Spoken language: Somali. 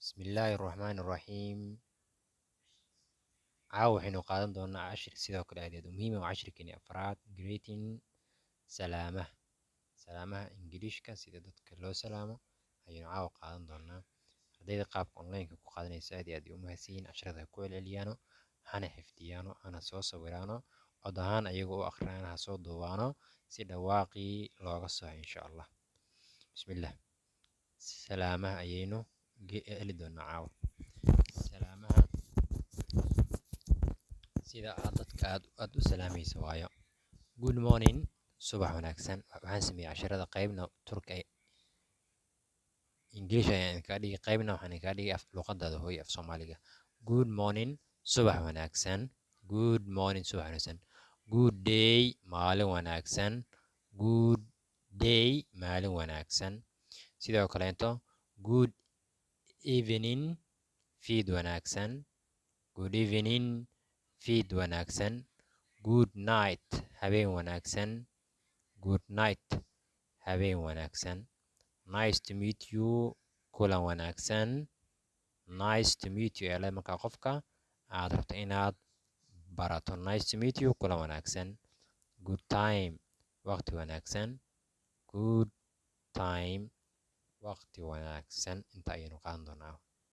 بسم الله الرحمن الرحيم. waxaynu qaadan doonaa cashir sidoo kale aad muhiim ah. cashirkeeni afraad greeting salaamaha ingiriishka sida dadka loo salaamo ayaynu caawa qaadan doonaa. ardayda qaabka online-ka ku qaadanaysa aad iyo aad u mahadsanyihiin. casharada ku celceliyaano, hana xifdiyaano, hana soo sawiraano, cod ahaan ayaga u akhriyaan, ha soo duubaano si dhawaaqii looga soxo insha allah. bismillah. salaamaha ayaynu heli doonaa caawa. salaamaha sida dadka aad u salaamaysa waayo. good morning, subax wanaagsan. waxaan sameeyay casharada qaybna turka English ayaan ka dhigay, qaybna waxaan ka dhigay luqadaada hooyo af Soomaaliga. good morning, subax wanaagsan. good morning, subax wanaagsan. good day, maalin wanaagsan. good day, maalin wanaagsan. sidoo kaleeto good evening, fiid wanaagsan. good evening, fiid wanaagsan. good night, habeen wanaagsan. good night, habeen wanaagsan. nice to meet you, kulan wanaagsan. nice to meet you ele markaa qofka aad rabto inaad barato. nice to meet you, kulan wanaagsan. good time, waqti wanaagsan. good time, waqti wanaagsan. inta ayaynu qaadan doonaa.